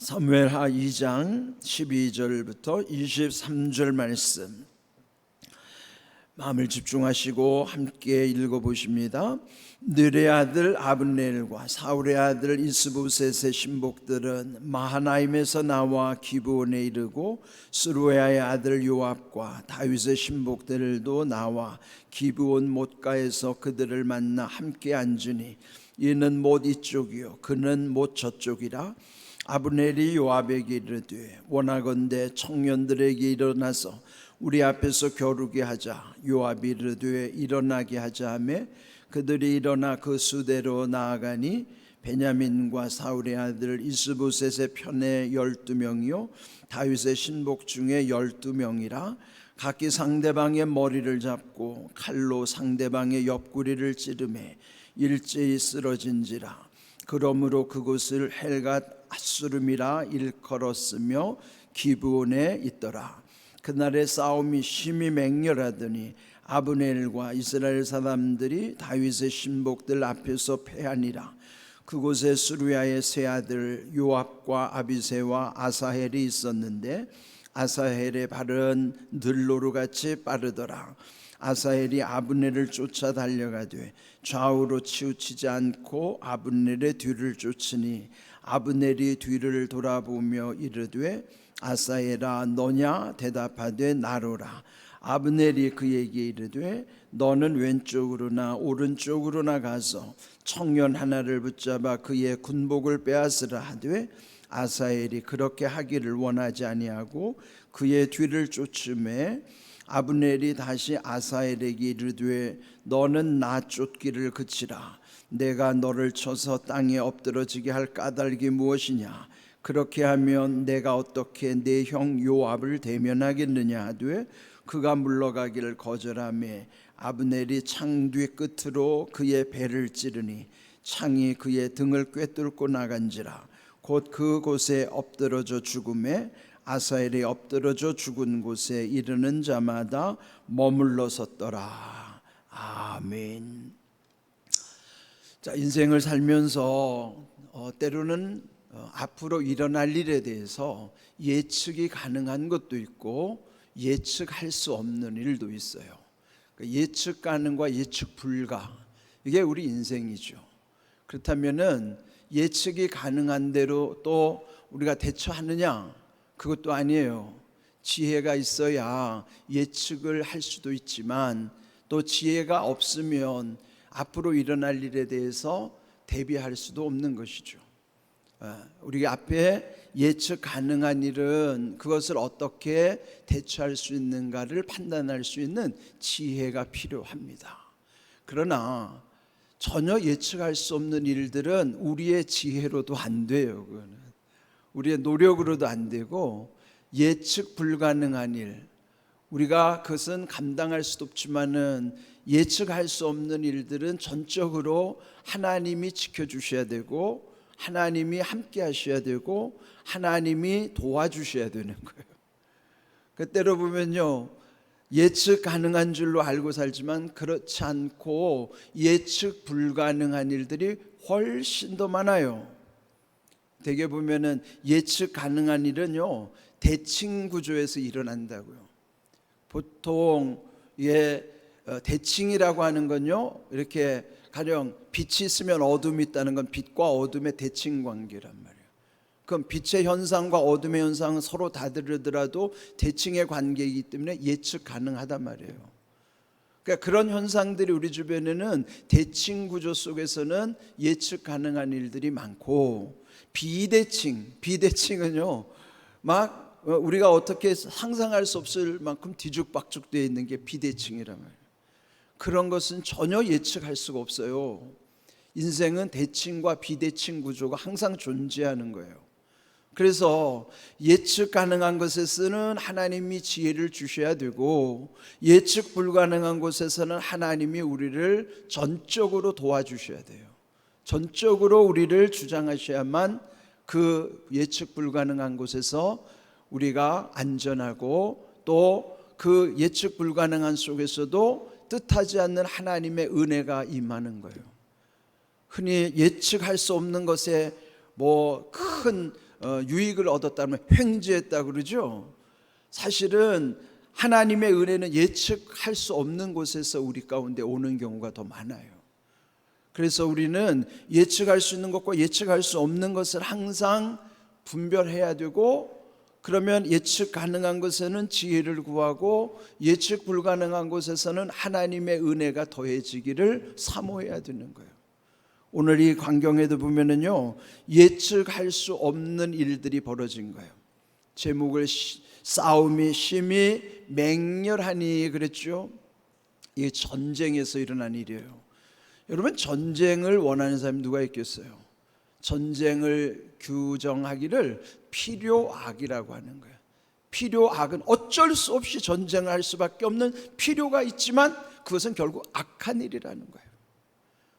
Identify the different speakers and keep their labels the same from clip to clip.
Speaker 1: 사무엘하 2장 12절부터 23절 말씀 마음을 집중하시고 함께 읽어보십니다. 느레의 아들 아브넬과 사울의 아들 이스보셋의 신복들은 마하나임에서 나와 기브온에 이르고 스루야의 아들 요압과 다윗의 신복들도 나와 기브온 못가에서 그들을 만나 함께 앉으니 이는 못 이쪽이요 그는 못 저쪽이라. 아브넬이 요압에게 이르되 원하건대 청년들에게 일어나서 우리 앞에서 겨루게 하자. 요압이 이르되 일어나게 하자 하며 그들이 일어나 그 수대로 나아가니 베냐민과 사울의 아들 이스보셋의 편에 12명이요 다윗의 신복 중에 12명이라. 각기 상대방의 머리를 잡고 칼로 상대방의 옆구리를 찌르매 일제히 쓰러진지라. 그러므로 그곳을 헬갓 앗수름이라 일컬었으며 기브온에 있더라. 그날의 싸움이 심히 맹렬하더니 아브넬과 이스라엘 사람들이 다윗의 신복들 앞에서 패하니라. 그곳에 스루야의 세 아들 요압과 아비새와 아사헬이 있었는데 아사헬의 발은 들노루같이 빠르더라. 아사헬이 아브넬을 쫓아 달려가되 좌우로 치우치지 않고 아브넬의 뒤를 쫓으니 아브넬이 뒤를 돌아보며 이르되 아사헬아 너냐? 대답하되 나로라. 아브넬이 그에게 이르되 너는 왼쪽으로나 오른쪽으로나 가서 청년 하나를 붙잡아 그의 군복을 빼앗으라 하되 아사헬이 그렇게 하기를 원하지 아니하고 그의 뒤를 쫓음에 아브넬이 다시 아사헬에게 이르되 너는 나 쫓기를 그치라. 내가 너를 쳐서 땅에 엎드러지게 할 까닭이 무엇이냐? 그렇게 하면 내가 어떻게 내 형 요압을 대면하겠느냐 하되 그가 물러가기를 거절하며 아브넬이 창 뒤 끝으로 그의 배를 찌르니 창이 그의 등을 꿰뚫고 나간지라. 곧 그곳에 엎드러져 죽음에 아사헬이 엎드러져 죽은 곳에 이르는 자마다 머물러 섰더라. 아멘. 자, 인생을 살면서 때로는 앞으로 일어날 일에 대해서 예측이 가능한 것도 있고 예측할 수 없는 일도 있어요. 예측 가능과 예측 불가, 이게 우리 인생이죠. 그렇다면은 예측이 가능한 대로 또 우리가 대처하느냐? 그것도 아니에요. 지혜가 있어야 예측을 할 수도 있지만 또 지혜가 없으면 앞으로 일어날 일에 대해서 대비할 수도 없는 것이죠. 우리 앞에 예측 가능한 일은 그것을 어떻게 대처할 수 있는가를 판단할 수 있는 지혜가 필요합니다. 그러나 전혀 예측할 수 없는 일들은 우리의 지혜로도 안 돼요. 그거는 우리의 노력으로도 안 되고 예측 불가능한 일, 우리가 그것은 감당할 수도 없지만은 예측할 수 없는 일들은 전적으로 하나님이 지켜주셔야 되고 하나님이 함께 하셔야 되고 하나님이 도와주셔야 되는 거예요. 그때로 보면요, 예측 가능한 줄로 알고 살지만 그렇지 않고 예측 불가능한 일들이 훨씬 더 많아요. 대개 보면은 예측 가능한 일은요 대칭 구조에서 일어난다고요. 보통 대칭이라고 하는 건요, 이렇게 가령 빛이 있으면 어둠이 있다는 건 빛과 어둠의 대칭 관계란 말이에요. 그럼 빛의 현상과 어둠의 현상은 서로 다르더라도 대칭의 관계이기 때문에 예측 가능하단 말이에요. 그러니까 그런 현상들이 우리 주변에는 대칭 구조 속에서는 예측 가능한 일들이 많고, 비대칭은요 막 우리가 어떻게 상상할 수 없을 만큼 뒤죽박죽 되어 있는 게 비대칭이란 말이에요. 그런 것은 전혀 예측할 수가 없어요. 인생은 대칭과 비대칭 구조가 항상 존재하는 거예요. 그래서 예측 가능한 것에서는 하나님이 지혜를 주셔야 되고 예측 불가능한 곳에서는 하나님이 우리를 전적으로 도와주셔야 돼요. 전적으로 우리를 주장하셔야만 그 예측 불가능한 곳에서 우리가 안전하고 또 그 예측 불가능한 속에서도 뜻하지 않는 하나님의 은혜가 임하는 거예요. 흔히 예측할 수 없는 것에 큰 유익을 얻었다면 횡재했다 그러죠. 사실은 하나님의 은혜는 예측할 수 없는 곳에서 우리 가운데 오는 경우가 더 많아요. 그래서 우리는 예측할 수 있는 것과 예측할 수 없는 것을 항상 분별해야 되고, 그러면 예측 가능한 것에는 지혜를 구하고 예측 불가능한 곳에서는 하나님의 은혜가 더해지기를 사모해야 되는 거예요. 오늘 이 광경에도 보면은요, 예측할 수 없는 일들이 벌어진 거예요. 제목을 싸움이 심히 맹렬하니 그랬죠. 이게 전쟁에서 일어난 일이에요. 여러분, 전쟁을 원하는 사람이 누가 있겠어요? 전쟁을 규정하기를 필요악이라고 하는 거예요. 필요악은 어쩔 수 없이 전쟁을 할 수밖에 없는 필요가 있지만 그것은 결국 악한 일이라는 거예요.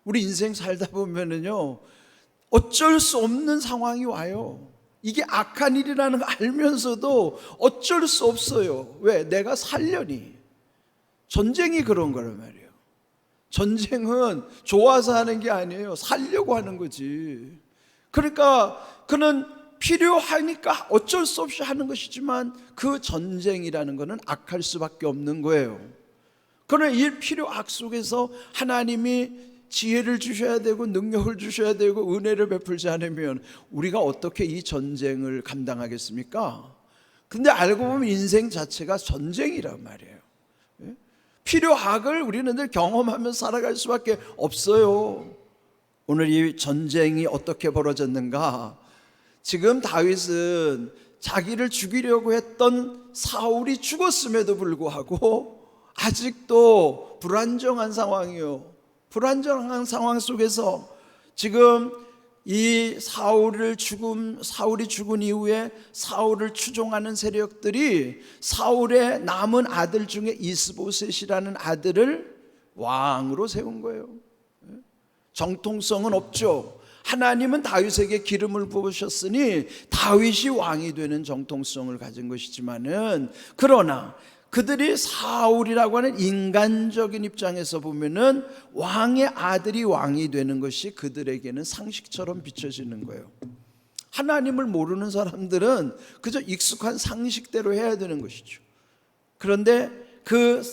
Speaker 1: 우리 인생 살다 보면은요, 어쩔 수 없는 상황이 와요. 이게 악한 일이라는 거 알면서도 어쩔 수 없어요. 왜? 내가 살려니. 전쟁이 그런 거란 말이에요. 전쟁은 좋아서 하는 게 아니에요. 살려고 하는 거지. 그러니까 그는 필요하니까 어쩔 수 없이 하는 것이지만 그 전쟁이라는 것은 악할 수밖에 없는 거예요. 그러나 이 필요악 속에서 하나님이 지혜를 주셔야 되고 능력을 주셔야 되고 은혜를 베풀지 않으면 우리가 어떻게 이 전쟁을 감당하겠습니까? 근데 알고 보면 인생 자체가 전쟁이란 말이에요. 필요악을 우리는 늘 경험하면서 살아갈 수밖에 없어요. 오늘 이 전쟁이 어떻게 벌어졌는가? 지금 다윗은 자기를 죽이려고 했던 사울이 죽었음에도 불구하고 아직도 불안정한 상황이요. 불안정한 상황 속에서 지금 이 사울이 죽은 이후에 사울을 추종하는 세력들이 사울의 남은 아들 중에 이스보셋이라는 아들을 왕으로 세운 거예요. 정통성은 없죠. 하나님은 다윗에게 기름을 부으셨으니 다윗이 왕이 되는 정통성을 가진 것이지만은, 그러나 그들이 사울이라고 하는 인간적인 입장에서 보면은 왕의 아들이 왕이 되는 것이 그들에게는 상식처럼 비춰지는 거예요. 하나님을 모르는 사람들은 그저 익숙한 상식대로 해야 되는 것이죠. 그런데 그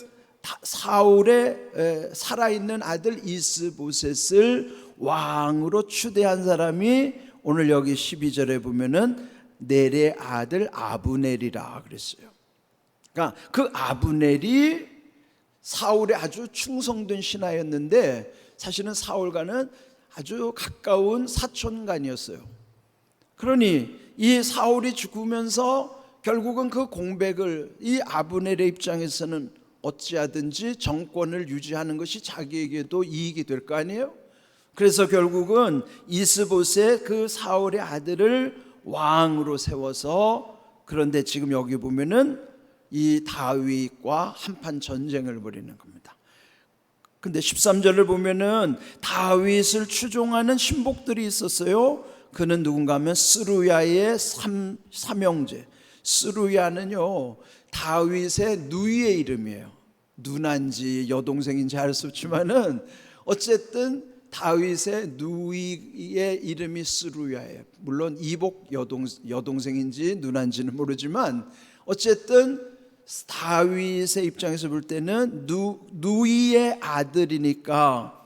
Speaker 1: 사울의 살아있는 아들 이스보셋을 왕으로 추대한 사람이 오늘 여기 12절에 보면은 넬의 아들 아브넬이라 그랬어요. 그러니까 그 아브넬이 사울의 아주 충성된 신하였는데 사실은 사울과는 아주 가까운 사촌간이었어요. 그러니 이 사울이 죽으면서 결국은 그 공백을 이 아브넬의 입장에서는 어찌하든지 정권을 유지하는 것이 자기에게도 이익이 될 거 아니에요. 그래서 결국은 이스보셋 그 사울의 아들을 왕으로 세워서, 그런데 지금 여기 보면은 이 다윗과 한판 전쟁을 벌이는 겁니다. 근데 13절을 보면은 다윗을 추종하는 신복들이 있었어요. 그는 누군가 하면 스루야의 삼형제. 스루야는요, 다윗의 누이의 이름이에요. 누난지 여동생인지 알 수 없지만은 어쨌든 다윗의 누이의 이름이 스루야예요. 물론 이복 여동생인지 누난지는 모르지만 어쨌든 다윗의 입장에서 볼 때는 누이의 아들이니까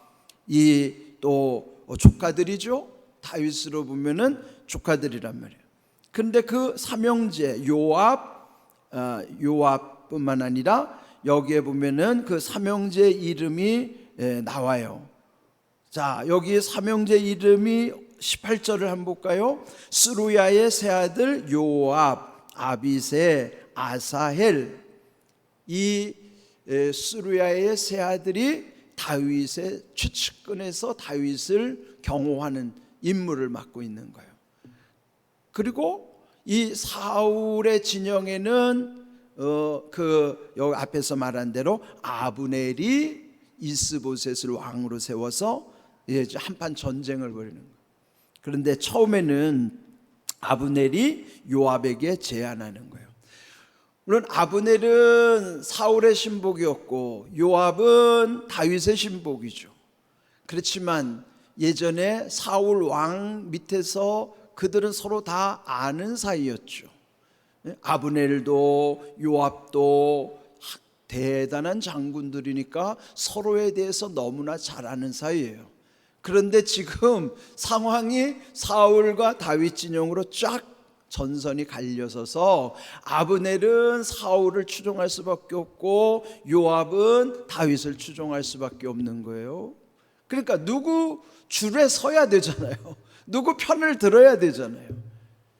Speaker 1: 이 또 조카들이죠. 다윗으로 보면은 조카들이란 말이에요. 그런데 그 삼형제 요압뿐만 아니라 여기에 보면은 그 삼형제 이름이 나와요. 자, 여기 삼형제 이름이 18절을 한번 볼까요? 스루야의 세 아들 요압, 아비세, 아사헬. 이 스루야의 세 아들이 다윗의 최측근에서 다윗을 경호하는 임무를 맡고 있는 거예요. 그리고 이 사울의 진영에는 여기 앞에서 말한 대로 아브넬이 이스보셋을 왕으로 세워서 한판 전쟁을 벌이는 거예요. 그런데 처음에는 아브넬이 요압에게 제안하는 거예요. 물론 아브넬은 사울의 신복이었고 요압은 다윗의 신복이죠. 그렇지만 예전에 사울 왕 밑에서 그들은 서로 다 아는 사이였죠. 아브넬도 요압도 대단한 장군들이니까 서로에 대해서 너무나 잘 아는 사이예요. 그런데 지금 상황이 사울과 다윗 진영으로 쫙 전선이 갈려서서 아브넬은 사울을 추종할 수밖에 없고 요압은 다윗을 추종할 수밖에 없는 거예요. 그러니까 누구 줄에 서야 되잖아요. 누구 편을 들어야 되잖아요.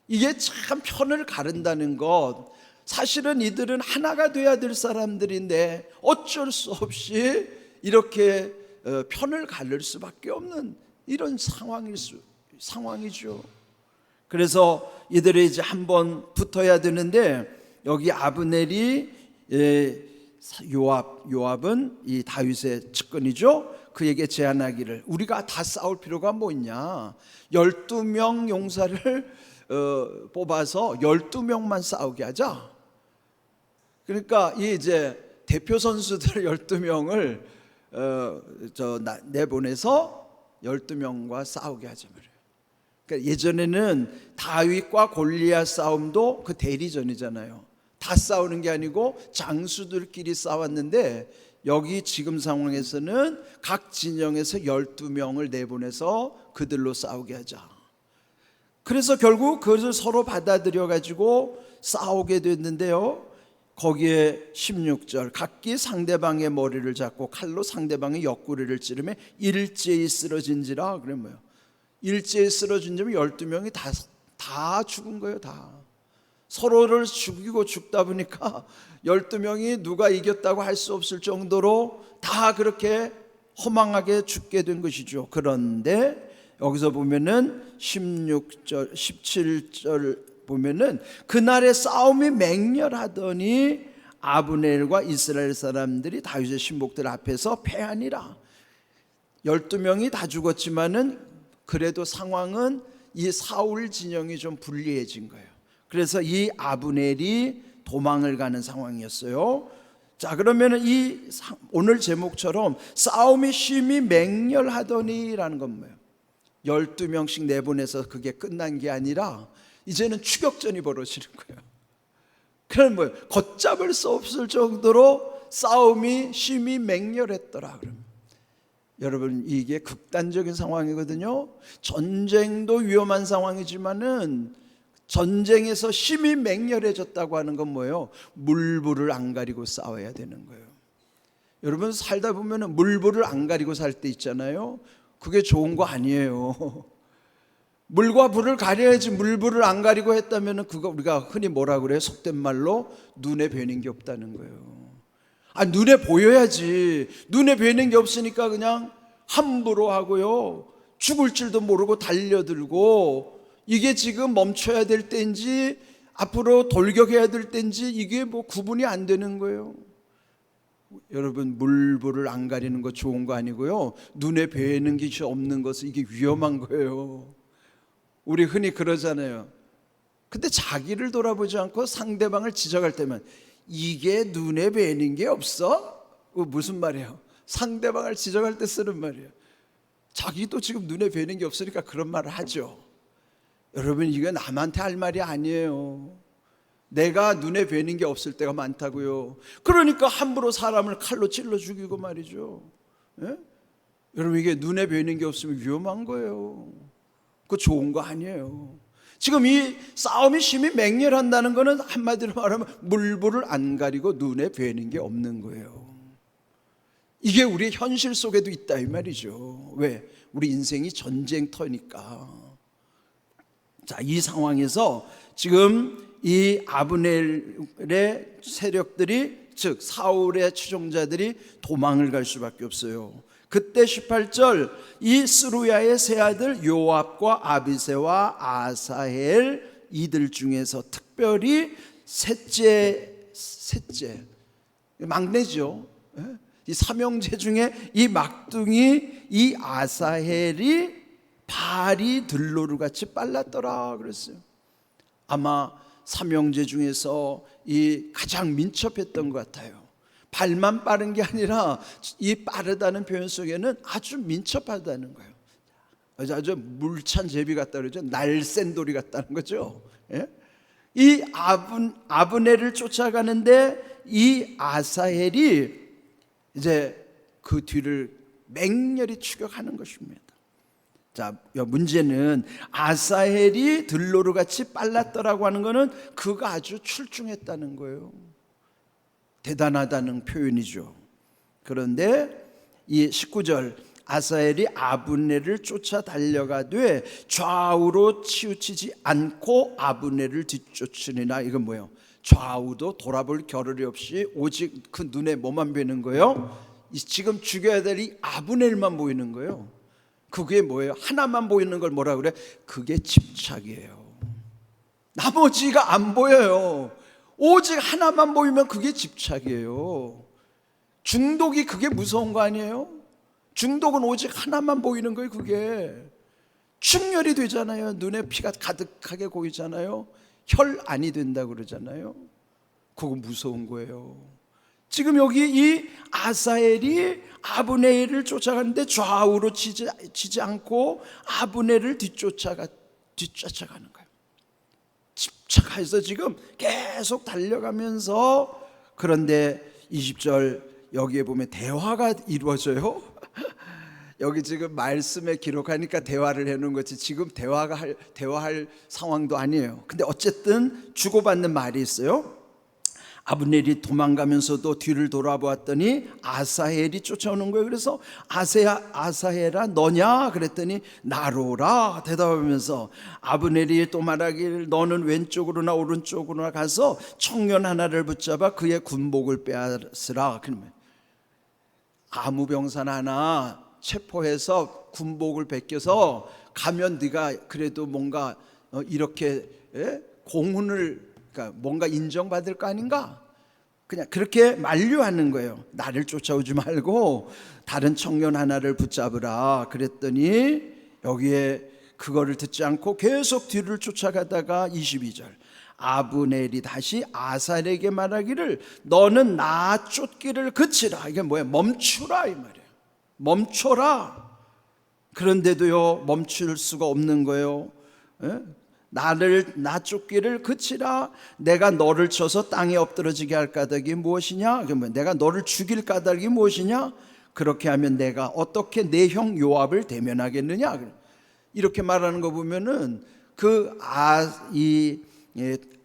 Speaker 1: 이게 참 편을 가른다는 것, 사실은 이들은 하나가 돼야 될 사람들인데 어쩔 수 없이 이렇게 편을 가를 수밖에 없는 이런 상황이죠. 그래서 이들이 이제 한번 붙어야 되는데, 여기 아브넬이 요압은 이 다윗의 측근이죠. 그에게 제안하기를, 우리가 다 싸울 필요가 뭐 있냐, 12명 용사를 뽑아서 12명만 싸우게 하자. 그러니까 이 이제 대표 선수들 12명을 내보내서 12명과 싸우게 하자 말이에요. 그러니까 예전에는 다윗과 골리앗 싸움도 그 대리전이잖아요. 다 싸우는 게 아니고 장수들끼리 싸웠는데, 여기 지금 상황에서는 각 진영에서 12명을 내보내서 그들로 싸우게 하자. 그래서 결국 그것을 서로 받아들여 가지고 싸우게 됐는데요, 거기에 16절, 각기 상대방의 머리를 잡고 칼로 상대방의 옆구리를 찌르며 일제히 쓰러진지라. 그래 뭐예요? 일제히 쓰러진지면 12명이 다 죽은 거예요. 다 서로를 죽이고 죽다 보니까 12명이 누가 이겼다고 할 수 없을 정도로 다 그렇게 허망하게 죽게 된 것이죠. 그런데 여기서 보면은 16절 17절 보면은, 그날의 싸움이 맹렬하더니 아브넬과 이스라엘 사람들이 다윗의 신복들 앞에서 패하니라. 12명이 다 죽었지만은 그래도 상황은 이 사울 진영이 좀 불리해진 거예요. 그래서 이 아브넬이 도망을 가는 상황이었어요. 자, 그러면은 이 오늘 제목처럼 싸움이 심히 맹렬하더니라는 건 뭐예요? 12명씩 내보내서 그게 끝난 게 아니라 이제는 추격전이 벌어지는 거예요. 그럼 뭐예요? 걷잡을 수 없을 정도로 싸움이 심히 맹렬했더라. 그러면 여러분, 이게 극단적인 상황이거든요. 전쟁도 위험한 상황이지만은 전쟁에서 심히 맹렬해졌다고 하는 건 뭐예요? 물불을 안 가리고 싸워야 되는 거예요. 여러분, 살다 보면은 물불을 안 가리고 살 때 있잖아요. 그게 좋은 거 아니에요. 물과 불을 가려야지. 물불을 안 가리고 했다면 그거 우리가 흔히 뭐라 그래요? 속된 말로 눈에 뵈는 게 없다는 거예요. 눈에 보여야지. 눈에 뵈는 게 없으니까 그냥 함부로 하고요, 죽을 줄도 모르고 달려들고, 이게 지금 멈춰야 될 때인지 앞으로 돌격해야 될 때인지 이게 뭐 구분이 안 되는 거예요. 여러분, 물불을 안 가리는 거 좋은 거 아니고요, 눈에 뵈는 것이 없는 것은 이게 위험한 거예요. 우리 흔히 그러잖아요. 근데 자기를 돌아보지 않고 상대방을 지적할 때면, 이게 눈에 뵈는 게 없어? 무슨 말이에요? 상대방을 지적할 때 쓰는 말이에요. 자기도 지금 눈에 뵈는 게 없으니까 그런 말을 하죠. 여러분, 이게 남한테 할 말이 아니에요. 내가 눈에 뵈는 게 없을 때가 많다고요. 그러니까 함부로 사람을 칼로 찔러 죽이고 말이죠. 예? 여러분, 이게 눈에 뵈는 게 없으면 위험한 거예요. 그거 좋은 거 아니에요. 지금 이 싸움이 심히 맹렬한다는 것은 한마디로 말하면 물불을 안 가리고 눈에 뵈는 게 없는 거예요. 이게 우리의 현실 속에도 있다 이 말이죠. 왜? 우리 인생이 전쟁터니까. 자, 이 상황에서 지금 이 아브넬의 세력들이, 즉 사울의 추종자들이 도망을 갈 수밖에 없어요. 그때 18절, 이 스루야의 세 아들 요압과 아비새와 아사헬, 이들 중에서 특별히 셋째 막내죠. 이 삼형제 중에 이 막둥이 이 아사헬이 발이 들노루같이 빨랐더라 그랬어요. 아마 삼형제 중에서 이 가장 민첩했던 것 같아요. 발만 빠른 게 아니라 이 빠르다는 표현 속에는 아주 민첩하다는 거예요. 아주 물찬 제비 같다 그러죠. 날쌘돌이 같다는 거죠. 예? 이 아브넬을 쫓아가는데 이 아사헬이 이제 그 뒤를 맹렬히 추격하는 것입니다. 자, 문제는 아사헬이 들로르같이 빨랐더라고 하는 것은 그가 아주 출중했다는 거예요. 대단하다는 표현이죠. 그런데 이 19절 아사헬이 아브넬을 쫓아 달려가되 좌우로 치우치지 않고 아브넬을 뒤쫓으니라. 이건 뭐예요? 좌우도 돌아볼 겨를이 없이 오직 그 눈에 뭐만 보이는 거예요? 지금 죽여야 될 이 아브넬만 보이는 거예요. 그게 뭐예요? 하나만 보이는 걸 뭐라 그래? 그게 집착이에요. 나머지가 안 보여요. 오직 하나만 보이면 그게 집착이에요. 중독이 그게 무서운 거 아니에요? 중독은 오직 하나만 보이는 거예요. 그게 충혈이 되잖아요. 눈에 피가 가득하게 고이잖아요. 혈안이 된다고 그러잖아요. 그거 무서운 거예요. 지금 여기 이 아사헬이 아브넬을 쫓아가는데 좌우로 치지 않고 아브넬을 뒤쫓아가는 거예요. 집착해서 지금 계속 달려가면서, 그런데 20절 여기에 보면 대화가 이루어져요. 여기 지금 말씀에 기록하니까 대화를 해놓은 거지 지금 대화할 상황도 아니에요. 근데 어쨌든 주고받는 말이 있어요. 아브넬이 도망가면서도 뒤를 돌아보았더니 아사헬이 쫓아오는 거예요. 그래서 아사헬아 너냐 그랬더니 나로라 대답하면서 아브넬이 또 말하기를 너는 왼쪽으로나 오른쪽으로나 가서 청년 하나를 붙잡아 그의 군복을 빼앗으라. 그러면 아무 병사나 하나 체포해서 군복을 베껴서 가면 네가 그래도 뭔가 이렇게 공훈을, 그러니까 뭔가 인정받을 거 아닌가? 그냥 그렇게 만류하는 거예요. 나를 쫓아오지 말고 다른 청년 하나를 붙잡으라 그랬더니 여기에 그거를 듣지 않고 계속 뒤를 쫓아가다가 22절 아브넬이 다시 아사엘에게 말하기를 너는 나 쫓기를 그치라. 이게 뭐야? 멈추라 이 말이에요. 멈춰라. 그런데도요 멈출 수가 없는 거예요. 나 쫓기를 그치라. 내가 너를 쳐서 땅에 엎드러지게 할 까닭이 무엇이냐? 그러면 내가 너를 죽일 까닭이 무엇이냐? 그렇게 하면 내가 어떻게 내 형 요압을 대면하겠느냐? 이렇게 말하는 거 보면은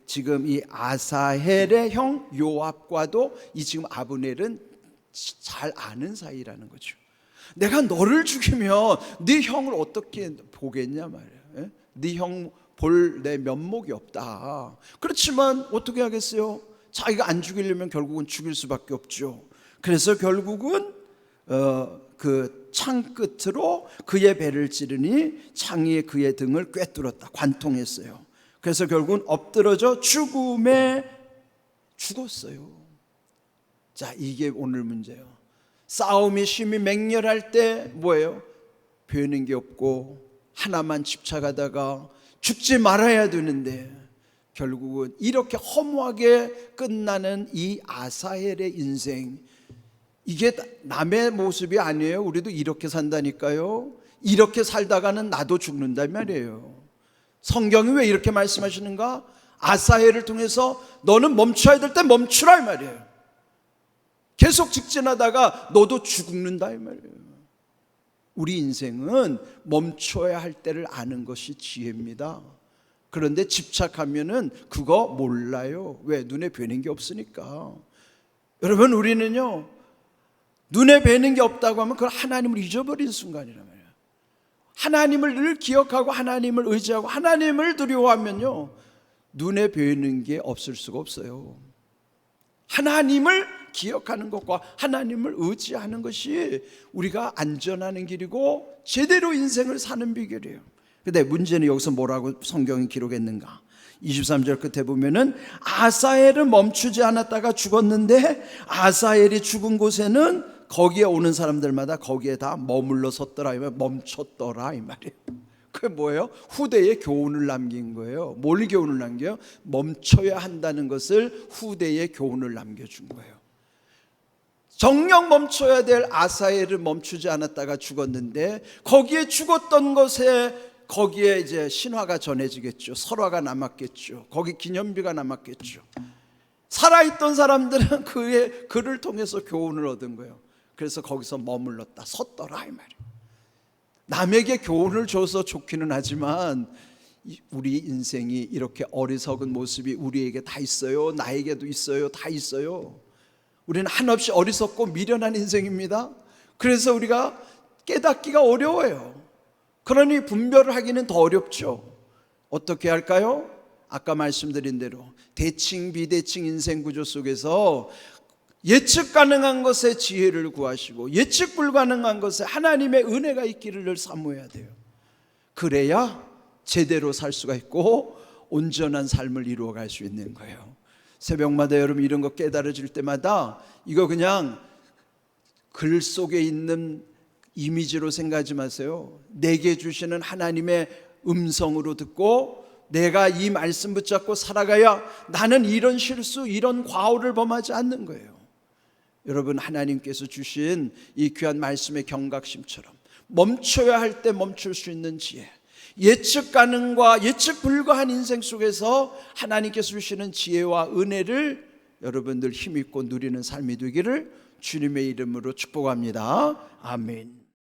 Speaker 1: 지금 이 아사헬의 형 요압과도 이 지금 아브넬은 잘 아는 사이라는 거죠. 내가 너를 죽이면 네 형을 어떻게 보겠냐 말이야. 네 형 볼 내 면목이 없다. 그렇지만 어떻게 하겠어요? 자기가 안 죽이려면 결국은 죽일 수밖에 없죠. 그래서 결국은 그 창 끝으로 그의 배를 찌르니 창이 그의 등을 꿰뚫었다. 관통했어요. 그래서 결국은 엎드러져 죽었어요. 자, 이게 오늘 문제예요. 싸움이 심히 맹렬할 때 뭐예요? 배우는 게 없고 하나만 집착하다가 죽지 말아야 되는데 결국은 이렇게 허무하게 끝나는 이 아사헬의 인생, 이게 남의 모습이 아니에요. 우리도 이렇게 산다니까요. 이렇게 살다가는 나도 죽는단 말이에요. 성경이 왜 이렇게 말씀하시는가? 아사헬을 통해서 너는 멈춰야 될 때 멈추라 이 말이에요. 계속 직진하다가 너도 죽는다 이 말이에요. 우리 인생은 멈춰야 할 때를 아는 것이 지혜입니다. 그런데 집착하면은 그거 몰라요. 왜? 눈에 뵈는 게 없으니까. 여러분, 우리는요 눈에 뵈는 게 없다고 하면 그걸 하나님을 잊어버린 순간이란 말이에요. 하나님을 늘 기억하고 하나님을 의지하고 하나님을 두려워하면요 눈에 뵈는 게 없을 수가 없어요. 하나님을 기억하는 것과 하나님을 의지하는 것이 우리가 안전하는 길이고 제대로 인생을 사는 비결이에요. 근데 문제는 여기서 뭐라고 성경이 기록했는가? 23절 끝에 보면은 아사헬은 멈추지 않았다가 죽었는데 아사헬이 죽은 곳에는 거기에 오는 사람들마다 거기에 다 머물러 섰더라, 멈췄더라 이 말이에요. 그게 뭐예요? 후대에 교훈을 남긴 거예요. 뭘 교훈을 남겨요? 멈춰야 한다는 것을 후대에 교훈을 남겨준 거예요. 정령 멈춰야 될 아사엘을 멈추지 않았다가 죽었는데, 거기에 죽었던 것에 거기에 이제 신화가 전해지겠죠. 설화가 남았겠죠. 거기 기념비가 남았겠죠. 살아있던 사람들은 그의 글을 통해서 교훈을 얻은 거예요. 그래서 거기서 머물렀다, 섰더라 이 말이에요. 남에게 교훈을 줘서 좋기는 하지만 우리 인생이 이렇게 어리석은 모습이 우리에게 다 있어요. 나에게도 있어요. 다 있어요. 우리는 한없이 어리석고 미련한 인생입니다. 그래서 우리가 깨닫기가 어려워요. 그러니 분별을 하기는 더 어렵죠. 어떻게 할까요? 아까 말씀드린 대로 대칭 비대칭 인생 구조 속에서 예측 가능한 것에 지혜를 구하시고 예측 불가능한 것에 하나님의 은혜가 있기를 늘 사모해야 돼요. 그래야 제대로 살 수가 있고 온전한 삶을 이루어갈 수 있는 거예요. 새벽마다 여러분 이런 거 깨달아질 때마다 이거 그냥 글 속에 있는 이미지로 생각하지 마세요. 내게 주시는 하나님의 음성으로 듣고 내가 이 말씀 붙잡고 살아가야 나는 이런 실수, 이런 과오를 범하지 않는 거예요. 여러분, 하나님께서 주신 이 귀한 말씀의 경각심처럼 멈춰야 할 때 멈출 수 있는 지혜, 예측 가능과 예측 불가한 인생 속에서 하나님께서 주시는 지혜와 은혜를 여러분들 힘있고 누리는 삶이 되기를 주님의 이름으로 축복합니다. 아멘.